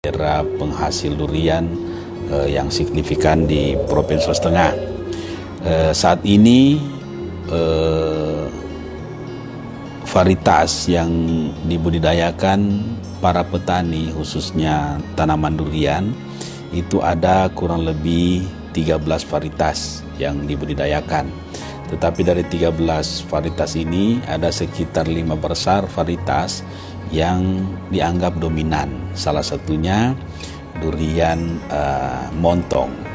daerah penghasil durian yang signifikan di Provinsi Sulawesi Tengah. Saat ini varietas yang dibudidayakan para petani khususnya tanaman durian itu ada kurang lebih 13 varietas yang dibudidayakan. Tetapi dari 13 varietas ini ada sekitar 5 besar varietas yang dianggap dominan. Salah satunya durian montong.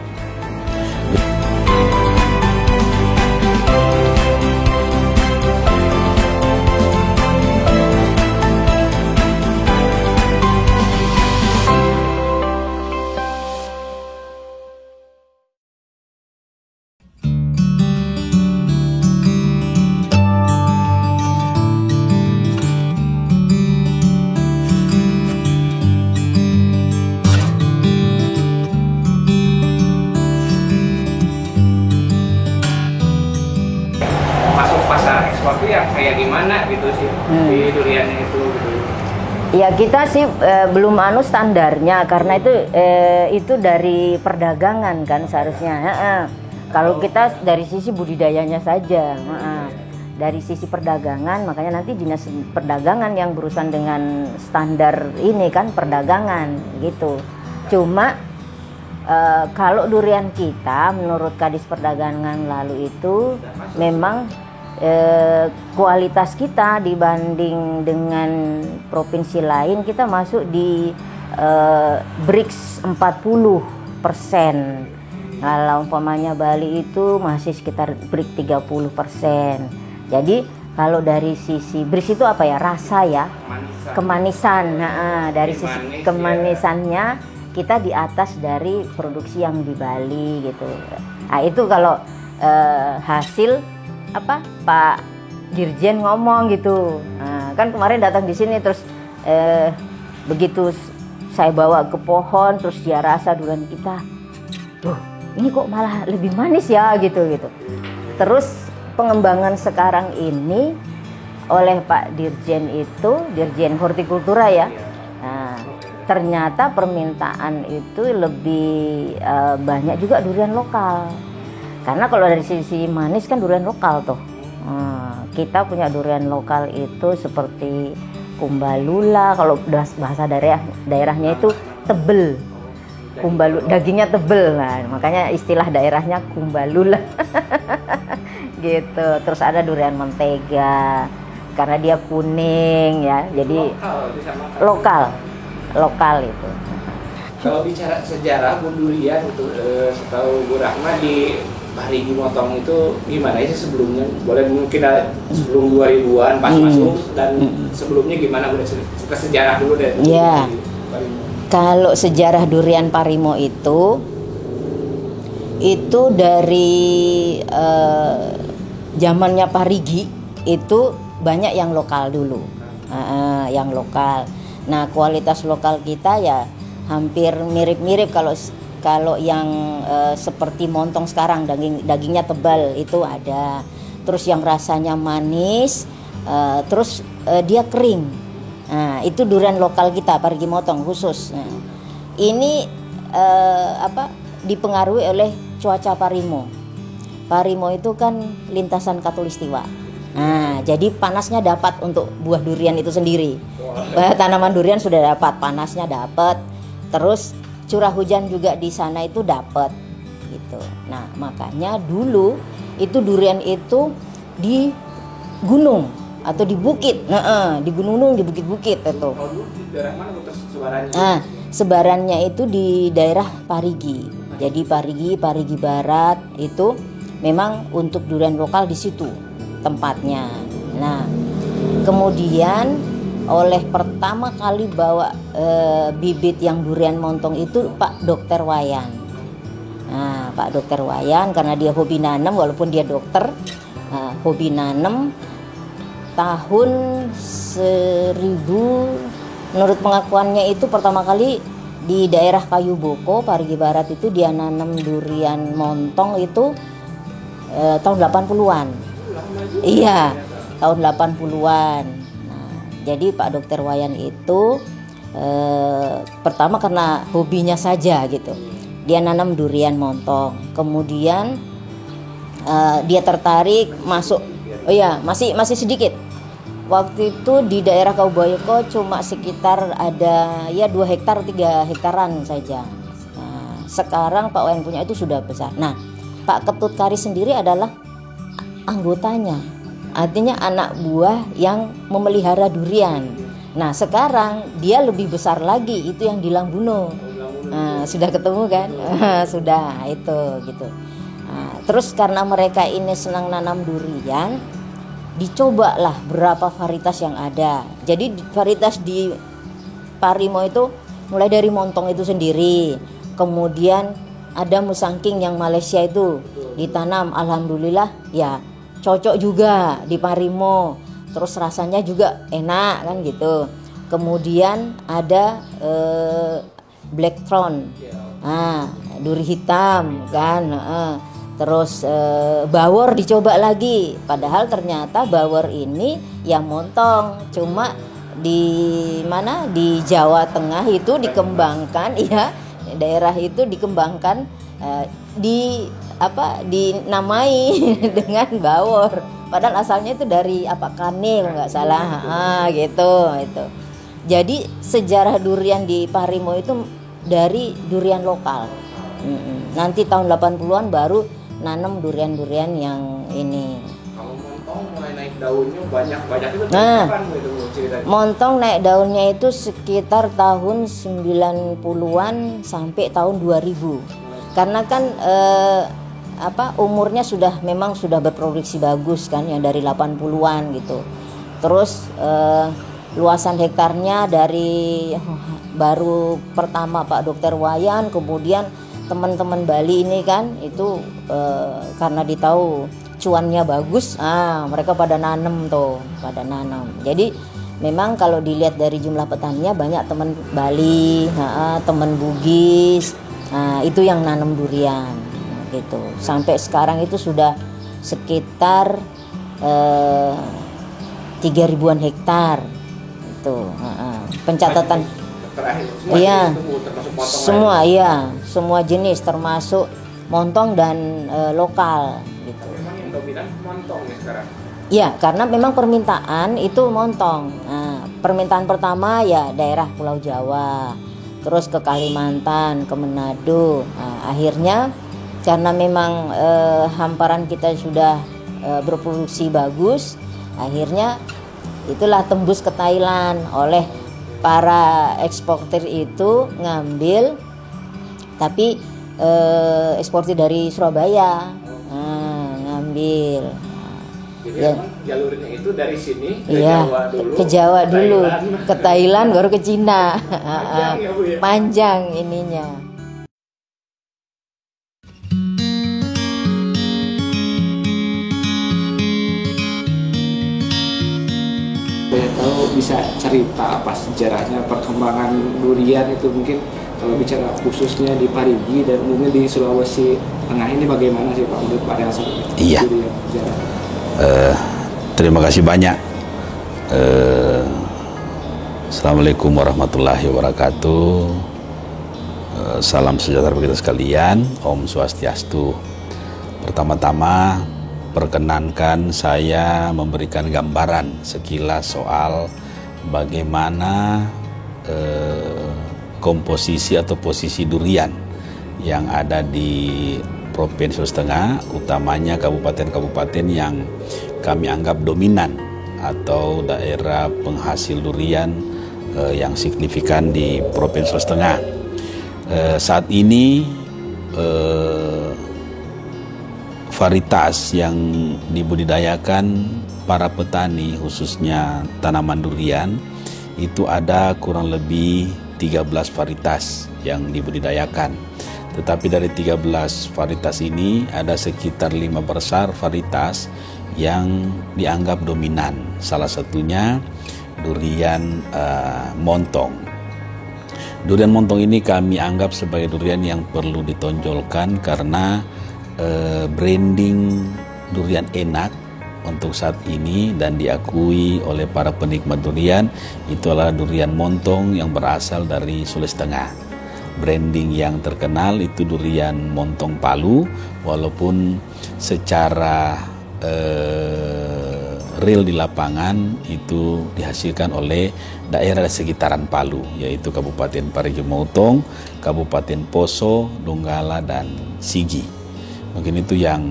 Waktu yang kayak gimana gitu sih di duriannya itu gitu. Ya kita sih belum standarnya karena itu dari perdagangan kan seharusnya. Kalau kita dari sisi budidayanya saja, dari sisi perdagangan makanya nanti dinas perdagangan yang berurusan dengan standar ini kan perdagangan gitu. Cuma kalau durian kita menurut Kadis Perdagangan lalu itu memang kualitas kita dibanding dengan provinsi lain kita masuk di BRICS 40%. Kalau umpamanya Bali itu masih sekitar BRICS 30%. Jadi kalau dari sisi BRICS itu apa ya, rasa ya, kemanisan. Dari sisi kemanisannya kita di atas dari produksi yang di Bali gitu. Nah itu kalau hasil apa Pak Dirjen ngomong gitu. Nah, kan kemarin datang di sini terus begitu saya bawa ke pohon terus dia rasa durian kita, loh ini kok malah lebih manis ya gitu. Terus pengembangan sekarang ini oleh Pak Dirjen itu Dirjen Hortikultura ya. Nah, ternyata permintaan itu lebih banyak juga durian lokal. Karena kalau dari sisi manis kan durian lokal tuh. Kita punya durian lokal itu seperti kumbalula. Kalau bahasa daerahnya itu tebel. Dagingnya tebel. Nah, makanya istilah daerahnya kumbalula. Gitu. Terus ada durian mentega. Karena dia kuning ya. Jadi lokal itu. Kalau bicara sejarah durian itu setahu Bu Rahma di Parigi Motong itu gimana sih sebelumnya? Boleh mungkin sebelum 2000-an pas masuk dan sebelumnya gimana? Boleh cerita sejarah dulu deh. Iya. Kalau sejarah durian Parimo itu dari zamannya Parigi itu banyak yang lokal dulu. Yang lokal. Nah, kualitas lokal kita ya hampir mirip-mirip. Kalau yang seperti montong sekarang dagingnya tebal itu ada, terus yang rasanya manis, terus dia kering. Nah, itu durian lokal kita Parigi Motong khusus. Nah, ini dipengaruhi oleh cuaca Parimo. Parimo itu kan lintasan khatulistiwa. Nah, jadi panasnya dapat untuk buah durian itu sendiri. Tanaman durian sudah dapat, panasnya dapat. Terus curah hujan juga di sana itu dapat gitu. Nah, makanya dulu itu durian itu di gunung atau di bukit. Di gunung, di bukit-bukit itu. Di daerah mana sebarannya? Nah, sebarannya itu di daerah Parigi. Jadi Parigi Barat itu memang untuk durian lokal di situ tempatnya. Nah, kemudian oleh pertama kali bawa bibit yang durian montong itu Pak Dr. Wayan. Nah, Pak Dr. Wayan karena dia hobi nanam walaupun dia dokter, hobi nanam tahun 1000 menurut pengakuannya itu pertama kali di daerah Kayu Boko, Parigi Barat itu dia nanam durian montong itu tahun 80-an. Iya, tahun 80-an. Nah, jadi Pak Dr. Wayan itu Pertama karena hobinya saja gitu. Dia nanam durian montong. Kemudian dia tertarik masuk. Oh iya, masih sedikit. Waktu itu di daerah Kauboyoko cuma sekitar ada ya 2 hektar 3 hektaran saja. Nah, sekarang Pak Wayan punya itu sudah besar. Nah, Pak Ketut Kari sendiri adalah anggotanya. Artinya anak buah yang memelihara durian. Nah sekarang dia lebih besar lagi, itu yang di Lambuno. Nah, sudah ketemu kan? Sudah itu gitu. Nah, terus karena mereka ini senang nanam durian, dicobalah berapa varietas yang ada. Jadi varietas di Parimo itu mulai dari montong itu sendiri, kemudian ada musangking yang Malaysia itu ditanam, alhamdulillah ya cocok juga di Parimo. Terus rasanya juga enak kan gitu. Kemudian ada black thorn, duri hitam kan. Terus bawor dicoba lagi. Padahal ternyata bawor ini yang montong. Cuma di mana di Jawa Tengah itu dikembangkan, ya daerah itu dikembangkan dinamai dengan bawor. Padahal asalnya itu dari Kane nggak salah, gitu itu. Jadi sejarah durian di Parimo itu dari durian lokal. Nanti tahun 80-an baru nanam durian-durian yang ini. Kalau montong mulai naik daunnya banyak itu kapan itu ceritanya? Montong naik daunnya itu sekitar tahun 90-an sampai tahun 2000. Karena kan umurnya memang sudah berproduksi bagus kan, yang dari 80-an gitu. Terus luasan hektarnya dari baru pertama Pak Dokter Wayan, kemudian teman-teman Bali ini kan itu karena ditahu cuannya bagus, mereka pada nanam. Jadi memang kalau dilihat dari jumlah petaninya banyak teman Bali, teman Bugis, itu yang nanam durian. Gitu. Sampai sekarang itu sudah sekitar 3.000-an hektar itu pencatatan. Iya, semua semua jenis termasuk montong dan lokal gitu. Memang yang dominan montong ya sekarang. Iya, karena memang permintaan itu montong. Permintaan pertama ya daerah Pulau Jawa, terus ke Kalimantan, ke Manado. Akhirnya karena memang hamparan kita sudah berproduksi bagus, akhirnya itulah tembus ke Thailand oleh para eksportir itu ngambil, tapi eksportir dari Surabaya ngambil. Jadi memang jalurnya itu dari sini ke Jawa dulu, ke Thailand baru ke Cina. Panjang ya Bu ya? Panjang ininya. Saya tahu bisa cerita apa sejarahnya perkembangan durian itu, mungkin kalau bicara khususnya di Parigi dan mungkin di Sulawesi Tengah ini bagaimana sih Pak menurut Pak Nelson? Iya. Terima kasih banyak. Assalamualaikum warahmatullahi wabarakatuh. Salam sejahtera bagi kita sekalian. Om Swastiastu. Pertama-tama perkenankan saya memberikan gambaran sekilas soal bagaimana komposisi atau posisi durian yang ada di Provinsi Sulawesi Tengah, utamanya kabupaten-kabupaten yang kami anggap dominan atau daerah penghasil durian yang signifikan di Provinsi Sulawesi Tengah. Saat ini varietas yang dibudidayakan para petani khususnya tanaman durian itu ada kurang lebih 13 varietas yang dibudidayakan. Tetapi dari 13 varietas ini ada sekitar 5 besar varietas yang dianggap dominan. Salah satunya durian montong. Durian montong ini kami anggap sebagai durian yang perlu ditonjolkan karena branding durian enak untuk saat ini dan diakui oleh para penikmat durian itu adalah durian montong yang berasal dari Sulawesi Tengah. Branding yang terkenal itu durian montong Palu, walaupun secara real di lapangan itu dihasilkan oleh daerah sekitaran Palu, yaitu Kabupaten Parigi Motong, Kabupaten Poso, Donggala, dan Sigi. Mungkin itu yang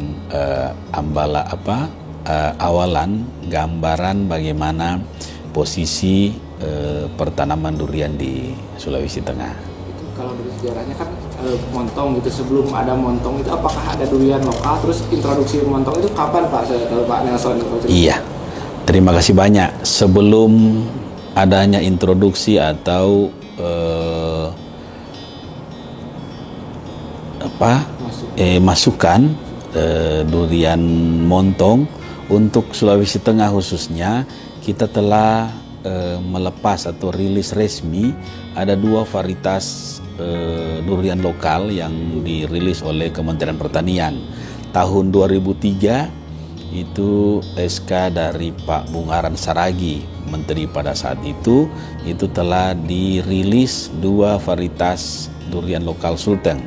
awalan gambaran bagaimana posisi pertanaman durian di Sulawesi Tengah. Itu kalau dari sejarahnya kan montong gitu, sebelum ada montong itu apakah ada durian lokal, terus introduksi montong itu kapan Pak? Kalau Pak Nelson. Iya, terima kasih banyak. Sebelum adanya introduksi atau masukan durian montong untuk Sulawesi Tengah khususnya, kita telah melepas atau rilis resmi ada 2 varietas durian lokal yang dirilis oleh Kementerian Pertanian. Tahun 2003 itu SK dari Pak Bungaran Saragi, Menteri pada saat itu telah dirilis 2 varietas durian lokal Sulteng,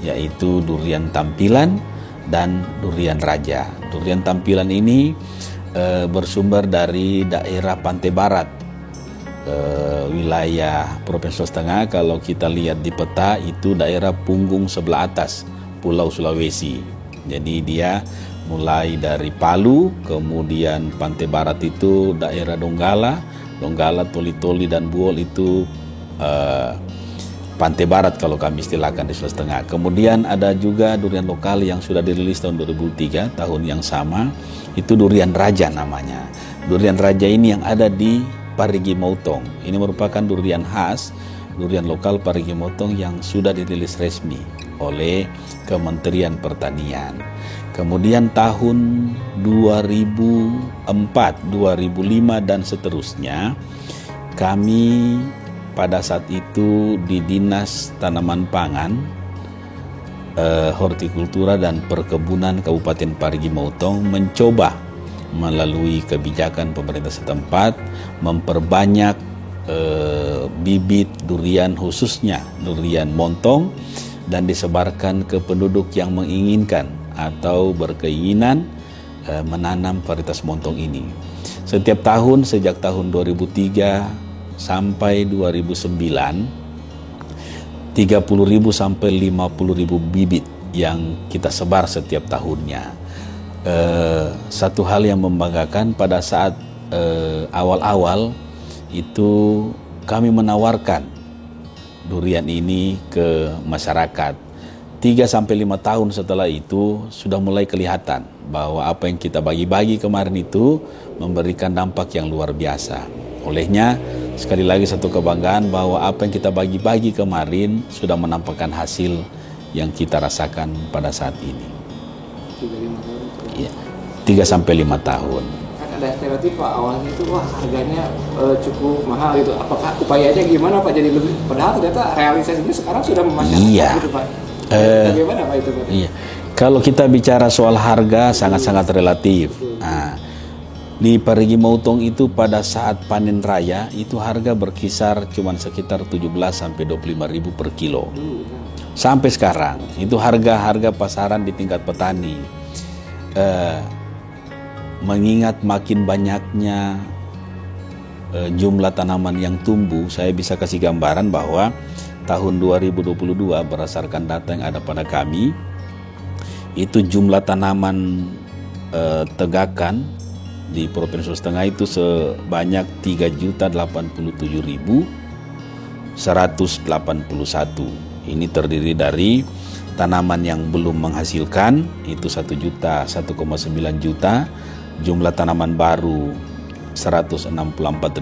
yaitu durian tampilan dan durian raja. Durian tampilan ini bersumber dari daerah Pantai Barat, wilayah Provinsi Sulawesi Tengah. Kalau kita lihat di peta itu daerah punggung sebelah atas Pulau Sulawesi. Jadi dia mulai dari Palu, kemudian Pantai Barat itu daerah Donggala, Toli-Toli dan Buol itu Pantai Barat kalau kami istilahkan di Sulawesi Tengah. Kemudian ada juga durian lokal yang sudah dirilis tahun 2003, tahun yang sama, itu durian raja namanya. Durian raja ini yang ada di Parigi Motong. Ini merupakan durian khas, durian lokal Parigi Motong yang sudah dirilis resmi oleh Kementerian Pertanian. Kemudian tahun 2004, 2005 dan seterusnya, kami pada saat itu di Dinas Tanaman Pangan, Hortikultura dan Perkebunan Kabupaten Parigi Motong mencoba melalui kebijakan pemerintah setempat memperbanyak bibit durian, khususnya durian montong, dan disebarkan ke penduduk yang menginginkan atau berkeinginan menanam varietas montong ini. Setiap tahun sejak tahun 2003 sampai 2009, 30.000 sampai 50.000 bibit yang kita sebar setiap tahunnya. Satu hal yang membanggakan pada saat awal-awal itu kami menawarkan durian ini ke masyarakat. 3-5 tahun setelah itu sudah mulai kelihatan bahwa apa yang kita bagi-bagi kemarin itu memberikan dampak yang luar biasa. Olehnya, sekali lagi satu kebanggaan bahwa apa yang kita bagi-bagi kemarin sudah menampakkan hasil yang kita rasakan pada saat ini. 3-5 tahun. Kan ada stereotip Pak, awalnya itu wah harganya cukup mahal gitu. Apakah upayanya gimana Pak jadi lebih? Padahal ternyata realisasinya sekarang sudah memasyarakat gitu Pak. Bagaimana Pak itu Pak? Iya. Kalau kita bicara soal harga sangat-sangat relatif. Nah, di Parigi Motong itu pada saat panen raya itu harga berkisar cuma sekitar 17 sampai 25.000 per kilo. Sampai sekarang itu harga pasaran di tingkat petani. Mengingat makin banyaknya jumlah tanaman yang tumbuh, saya bisa kasih gambaran bahwa tahun 2022 berdasarkan data yang ada pada kami, itu jumlah tanaman tegakan di Provinsi Sulawesi Tengah itu sebanyak 3.087.181. Ini terdiri dari tanaman yang belum menghasilkan itu 1,9 juta, jumlah tanaman baru 164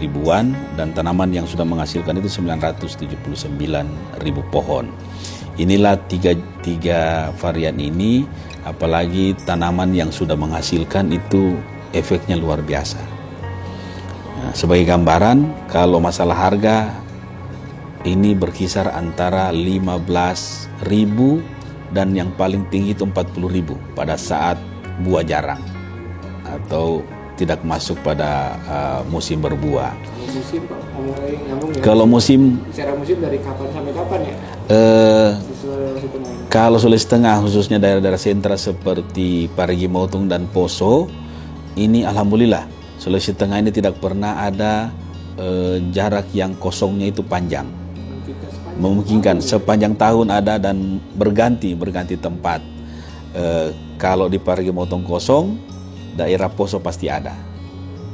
ribuan, dan tanaman yang sudah menghasilkan itu 979 ribu pohon. Inilah tiga varian ini, apalagi tanaman yang sudah menghasilkan itu efeknya luar biasa. Nah, sebagai gambaran, kalau masalah harga ini berkisar antara 15.000 dan yang paling tinggi itu 40.000 pada saat buah jarang. atau tidak masuk pada musim berbuah. Kalau musim Pak, mulai nyambung ya? Kalau musim, secara musim dari kapan sampai kapan ya? Di Sulawesi Tengah ini. Kalau Sulawesi Tengah, khususnya daerah-daerah sentra seperti Parigi Motong dan Poso, ini alhamdulillah Sulawesi Tengah ini tidak pernah ada jarak yang kosongnya itu panjang. Memungkinkan sepanjang tahun ada dan berganti tempat. Kalau di Parigi Motong kosong, daerah Poso pasti ada.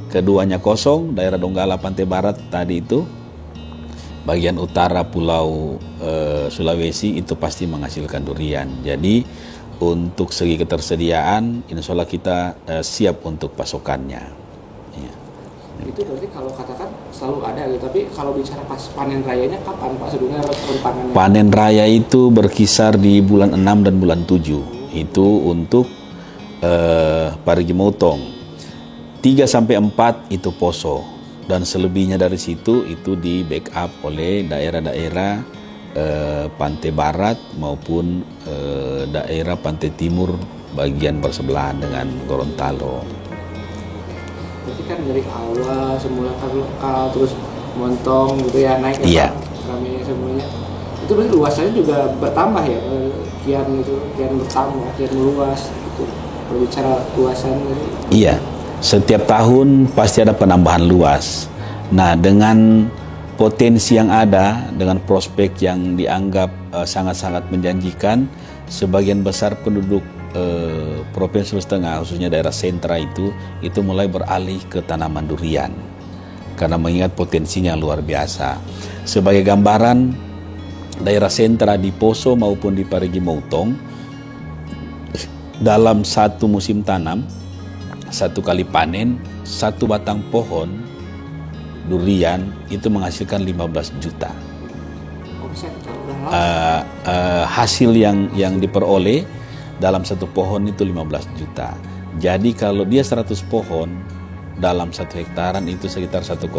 Keduanya kosong, daerah Donggala Pantai Barat tadi itu, bagian utara Pulau Sulawesi itu pasti menghasilkan durian. Jadi untuk segi ketersediaan, insya Allah kita siap untuk pasokannya. Ya. Itu berarti kalau katakan selalu ada gitu, tapi kalau bicara pas panen rayanya kapan Pak sebelumnya rentangannya? Panen raya itu berkisar di bulan 6 dan bulan 7. Itu untuk Parigi Motong. 3-4 itu Poso, dan selebihnya dari situ itu di backup oleh daerah-daerah Pantai Barat maupun daerah Pantai Timur bagian bersebelahan dengan Gorontalo. Berarti kan dari awal semula kan lokal terus Montong gitu ya naik Iya. Ramenya semuanya. Itu berarti luasannya juga bertambah ya, kian bertambah, kian meluas gitu. Kalau bicara luasan gitu. Iya, setiap tahun pasti ada penambahan luas. Nah, dengan potensi yang ada, dengan prospek yang dianggap sangat-sangat menjanjikan, sebagian besar penduduk Provinsi Sulawesi Tengah, khususnya daerah sentra itu mulai beralih ke tanaman durian karena mengingat potensinya luar biasa. Sebagai gambaran, daerah sentra di Poso maupun di Parigi Motong dalam satu musim tanam, satu kali panen, satu batang pohon durian itu menghasilkan 15 juta. Hasil yang diperoleh dalam satu pohon itu 15 juta. Jadi kalau dia 100 pohon dalam 1 hektaran itu sekitar 1,5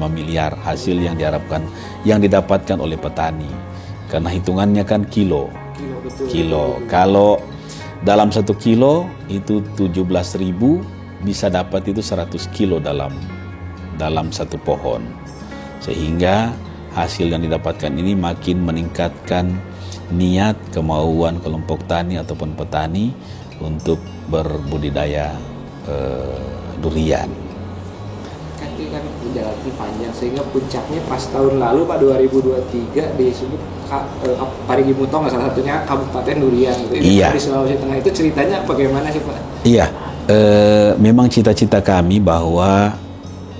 miliar hasil yang diharapkan, yang didapatkan oleh petani. Karena hitungannya kan kilo. Kalau dalam 1 kilo itu 17.000, bisa dapat itu 100 kilo dalam satu pohon. Sehingga hasil yang didapatkan ini makin meningkatkan niat, kemauan kelompok tani ataupun petani untuk berbudidaya durian. Kan perjalanan panjang sehingga puncaknya pas tahun lalu Pak 2023 disebut Parigi Motong salah satunya Kabupaten Durian gitu. Iya. Di Sulawesi Tengah itu ceritanya bagaimana sih Pak? Iya, memang cita-cita kami bahwa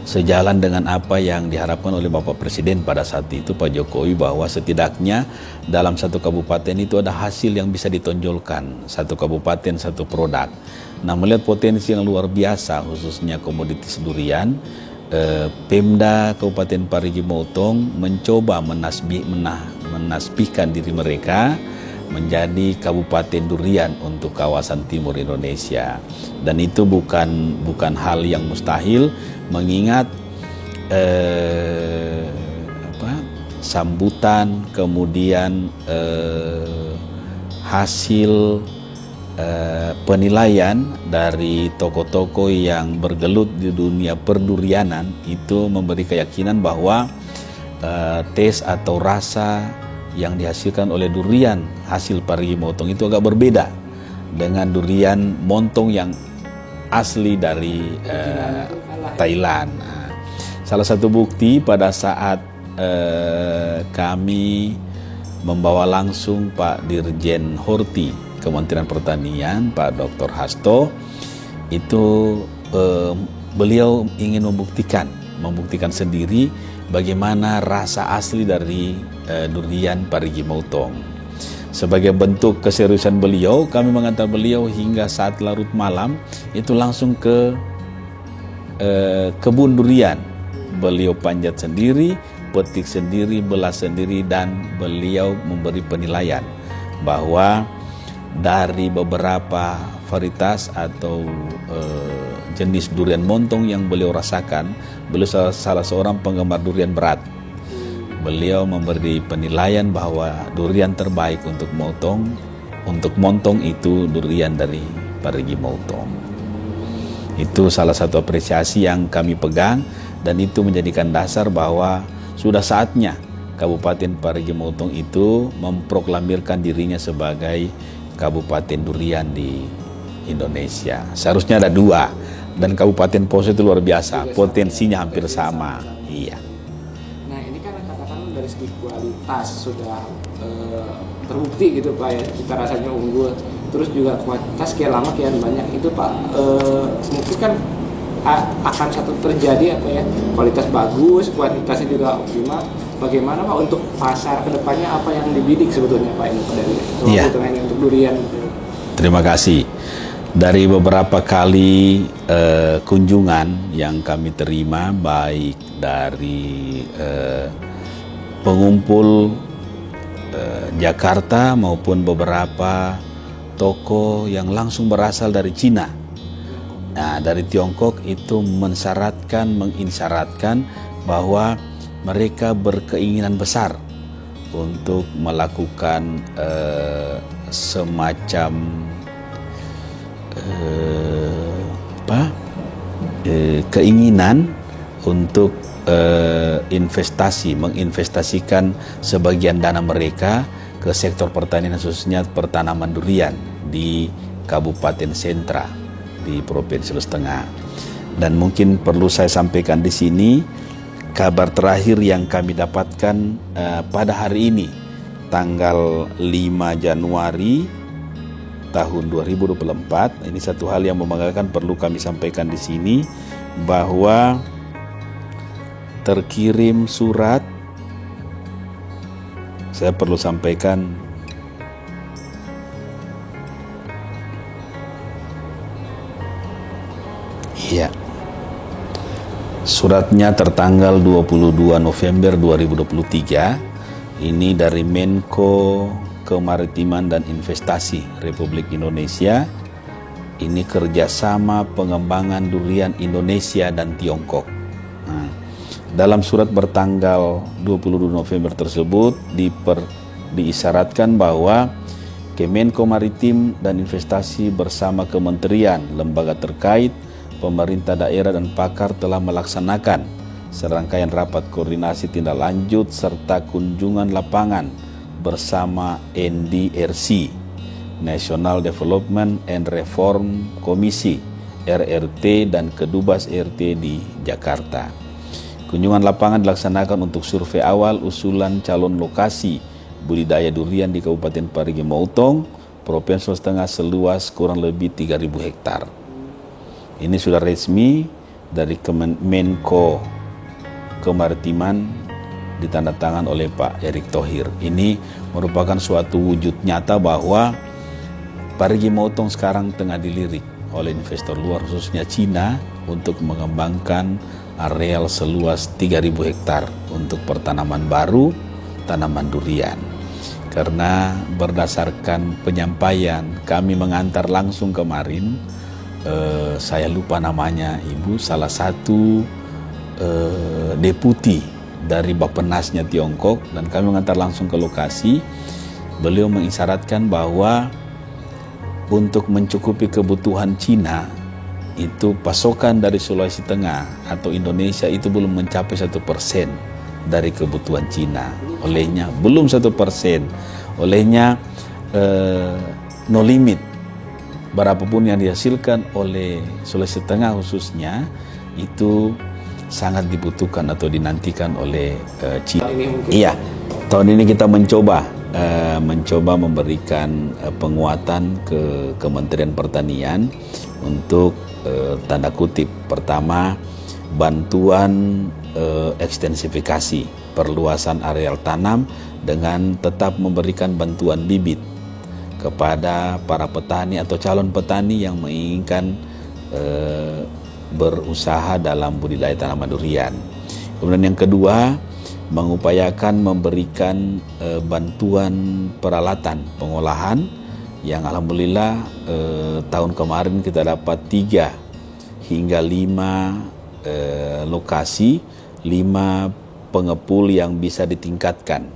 sejalan dengan apa yang diharapkan oleh Bapak Presiden pada saat itu Pak Jokowi, bahwa setidaknya dalam satu kabupaten itu ada hasil yang bisa ditonjolkan, satu kabupaten satu produk. Nah, melihat potensi yang luar biasa khususnya komoditas durian, Pemda Kabupaten Parigi Motong mencoba menasbihkan diri mereka menjadi kabupaten durian untuk kawasan timur Indonesia. Dan itu bukan hal yang mustahil, mengingat sambutan, kemudian hasil penilaian dari tokoh-tokoh yang bergelut di dunia perdurianan itu memberi keyakinan bahwa tes atau rasa yang dihasilkan oleh durian hasil Parigi Motong itu agak berbeda dengan durian montong yang asli dari Thailand. Salah satu bukti pada saat kami membawa langsung Pak Dirjen Horti Kementerian Pertanian, Pak Dr. Hasto, itu beliau ingin membuktikan sendiri bagaimana rasa asli dari durian Parigi Motong. Sebagai bentuk keseriusan beliau, kami mengantar beliau hingga saat larut malam itu langsung ke kebun durian. Beliau panjat sendiri, petik sendiri, belah sendiri, dan beliau memberi penilaian bahwa dari beberapa varietas atau jenis durian montong yang beliau rasakan, beliau salah seorang penggemar durian berat. Beliau memberi penilaian bahwa durian terbaik untuk montong itu durian dari Parigi Motong. Itu salah satu apresiasi yang kami pegang, dan itu menjadikan dasar bahwa sudah saatnya Kabupaten Parigi Motong itu memproklamirkan dirinya sebagai Kabupaten Durian di Indonesia. Seharusnya ada 2, dan Kabupaten Poso itu luar biasa, potensinya hampir sama. Iya. Nah ini kan katakan dari segi kualitas sudah terbukti gitu Pak ya, cita rasanya unggul. Terus juga kuantitas kian lama kian banyak itu Pak, mungkin kan akan satu terjadi apa ya, kualitas bagus, kuantitasnya juga optimal. Bagaimana Pak untuk pasar kedepannya, apa yang dibidik sebetulnya Pak ini dari ini untuk durian? Terima kasih. Dari beberapa kali kunjungan yang kami terima, baik dari pengumpul Jakarta maupun beberapa toko yang langsung berasal dari Cina. Nah, dari Tiongkok itu menginsyaratkan bahwa mereka berkeinginan besar untuk melakukan semacam keinginan untuk menginvestasikan sebagian dana mereka ke sektor pertanian, khususnya pertanaman durian di Kabupaten Sentra di Provinsi Sulawesi Tengah. Dan mungkin perlu saya sampaikan di sini, kabar terakhir yang kami dapatkan pada hari ini, tanggal 5 Januari tahun 2024, ini satu hal yang membanggakan perlu kami sampaikan di sini, bahwa terkirim surat. Saya perlu sampaikan iya. Suratnya tertanggal 22 November 2023. Ini dari Menko Kemaritiman dan Investasi Republik Indonesia. Ini kerjasama pengembangan durian Indonesia dan Tiongkok. Dalam surat bertanggal 22 November tersebut diisyaratkan bahwa Kemenko Maritim dan Investasi bersama kementerian, lembaga terkait, pemerintah daerah dan pakar telah melaksanakan serangkaian rapat koordinasi tindak lanjut serta kunjungan lapangan bersama NDRC, National Development and Reform Committee RRT, dan Kedubas RT di Jakarta. Kunjungan lapangan dilaksanakan untuk survei awal usulan calon lokasi budidaya durian di Kabupaten Parigi Motong, Provinsi Sulawesi Tengah, seluas kurang lebih 3.000 hektar. Ini sudah resmi dari Menko Kemaritiman, ditandatangan oleh Pak Erick Thohir. Ini merupakan suatu wujud nyata bahwa Parigi Motong sekarang tengah dilirik oleh investor luar, khususnya Cina, untuk mengembangkan areal seluas 3.000 hektar untuk pertanaman baru, tanaman durian. Karena berdasarkan penyampaian kami mengantar langsung kemarin, saya lupa namanya Ibu, salah satu deputi dari Bappenasnya Tiongkok, dan kami mengantar langsung ke lokasi. Beliau mengisyaratkan bahwa untuk mencukupi kebutuhan Cina, itu pasokan dari Sulawesi Tengah atau Indonesia itu belum mencapai 1% dari kebutuhan Cina. Olehnya belum 1%. Olehnya no limit. Berapapun yang dihasilkan oleh Sulawesi Tengah khususnya itu sangat dibutuhkan atau dinantikan oleh Cina. Iya, tahun ini kita mencoba memberikan penguatan ke Kementerian Pertanian untuk tanda kutip, pertama bantuan ekstensifikasi perluasan areal tanam dengan tetap memberikan bantuan bibit kepada para petani atau calon petani yang menginginkan berusaha dalam budidaya tanaman durian. Kemudian yang kedua, mengupayakan memberikan bantuan peralatan pengolahan yang alhamdulillah tahun kemarin kita dapat 3 hingga 5 lokasi, 5 pengepul yang bisa ditingkatkan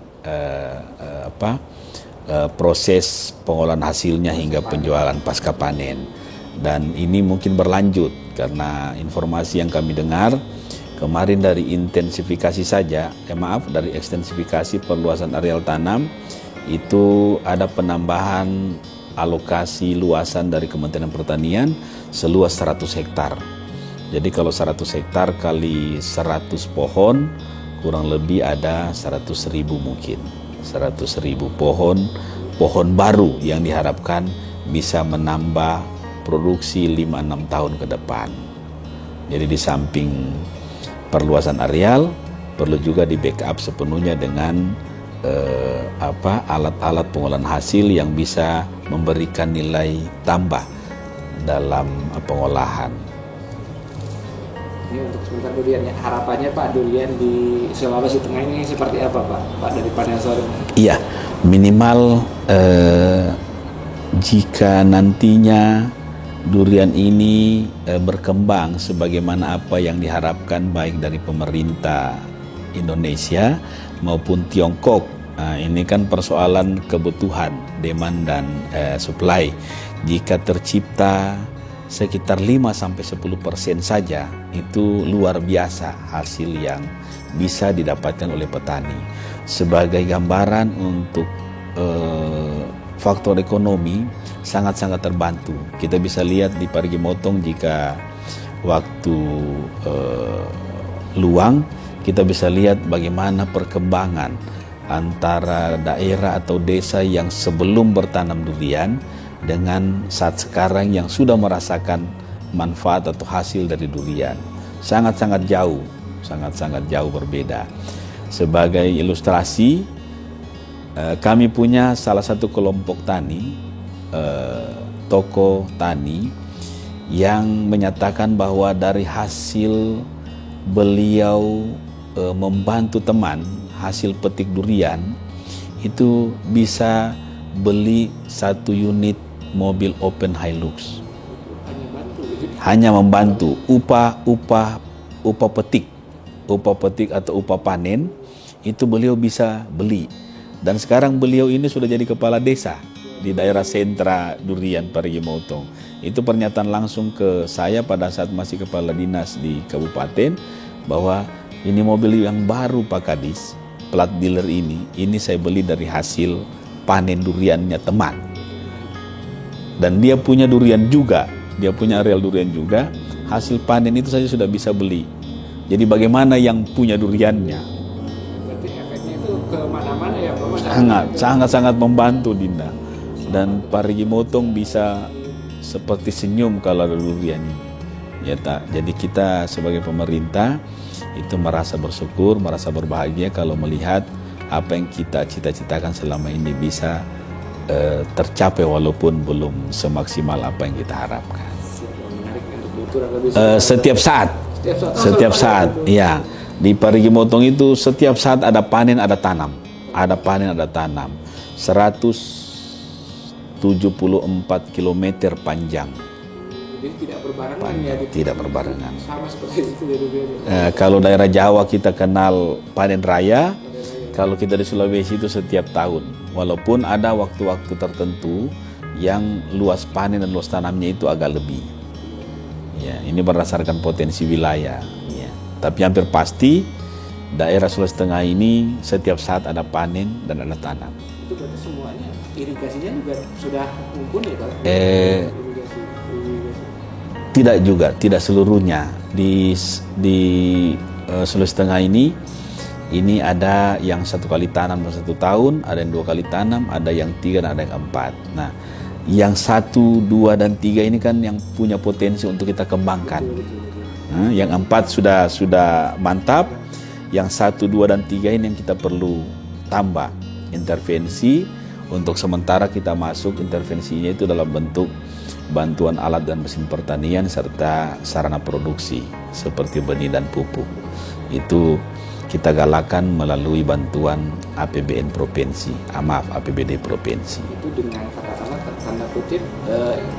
proses pengolahan hasilnya hingga penjualan pasca panen. Dan ini mungkin berlanjut karena informasi yang kami dengar kemarin dari intensifikasi saja, dari ekstensifikasi perluasan areal tanam itu ada penambahan alokasi luasan dari Kementerian Pertanian seluas 100 hektar. Jadi kalau 100 hektar kali 100 pohon kurang lebih ada 100.000 mungkin. 100.000 pohon baru yang diharapkan bisa menambah produksi 5-6 tahun ke depan. Jadi di samping perluasan areal perlu juga di backup sepenuhnya dengan alat-alat pengolahan hasil yang bisa memberikan nilai tambah dalam pengolahan. Ini untuk sebentar durian ya, harapannya Pak durian di Sulawesi Tengah ini seperti apa Pak dari panel sore? Iya, minimal jika nantinya durian ini berkembang sebagaimana apa yang diharapkan baik dari pemerintah Indonesia maupun Tiongkok. Nah, ini kan persoalan kebutuhan, demand dan supply. Jika tercipta sekitar 5-10% saja, itu luar biasa hasil yang bisa didapatkan oleh petani. Sebagai gambaran untuk faktor ekonomi sangat-sangat terbantu. Kita bisa lihat di Parigi Motong jika waktu luang kita bisa lihat bagaimana perkembangan antara daerah atau desa yang sebelum bertanam durian dengan saat sekarang yang sudah merasakan manfaat atau hasil dari durian. Sangat-sangat jauh berbeda. Sebagai ilustrasi, kami punya salah satu kelompok tani, toko tani yang menyatakan bahwa dari hasil beliau membantu teman hasil petik durian itu bisa beli 1 unit mobil Open Hilux. Hanya membantu upah petik atau upah panen itu beliau bisa beli. Dan sekarang beliau ini sudah jadi kepala desa di daerah sentra durian Parigi Motong. Itu pernyataan langsung ke saya pada saat masih kepala dinas di kabupaten bahwa ini mobil yang baru Pak Kadis, plat dealer ini saya beli dari hasil panen duriannya teman. Dan dia punya durian juga, dia punya areal durian juga, hasil panen itu saja sudah bisa beli. Jadi bagaimana yang punya duriannya? Berarti efeknya itu ke mana-mana ya Pak? Sangat membantu Dinda. Dan Parigi Motong bisa seperti senyum kalau ada durian ini. Ya tak. Jadi kita sebagai pemerintah itu merasa bersyukur, merasa berbahagia kalau melihat apa yang kita cita-citakan selama ini bisa tercapai walaupun belum semaksimal apa yang kita harapkan. Setiap saat, ya. Di Parigi Motong itu setiap saat ada panen, ada tanam. 174 km panjang. Jadi tidak berbarengan ya? Tidak berbarengan. Sama seperti itu ya. Kalau daerah Jawa kita kenal panen raya, kalau kita di Sulawesi itu setiap tahun. Walaupun ada waktu-waktu tertentu yang luas panen dan luas tanamnya itu agak lebih. Ya, ini berdasarkan potensi wilayah. Ya. Tapi hampir pasti daerah Sulawesi Tengah ini setiap saat ada panen dan ada tanam. Itu berarti semuanya irigasinya juga sudah mumpuni ya Pak? Tidak juga, tidak seluruhnya. Di Sulawesi Tengah ini ada yang 1 kali tanam dalam 1 tahun, ada yang 2 kali tanam, ada yang 3 dan ada yang 4. Nah, yang 1, 2 dan 3 ini kan yang punya potensi untuk kita kembangkan. Nah, yang 4 sudah mantap, yang 1, 2 dan 3 ini yang kita perlu tambah intervensi. Untuk sementara kita masuk intervensinya itu dalam bentuk bantuan alat dan mesin pertanian serta sarana produksi seperti benih dan pupuk. Itu kita galakan melalui bantuan APBD provinsi. Itu dengan katakanlah tanda kutip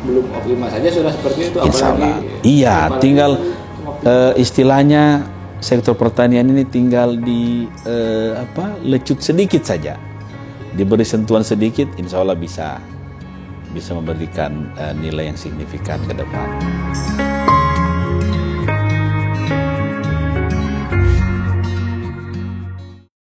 belum optimal saja sudah seperti itu. Iya, tinggal istilahnya sektor pertanian ini tinggal di lecut sedikit saja, diberi sentuhan sedikit, insya Allah bisa memberikan nilai yang signifikan ke depan.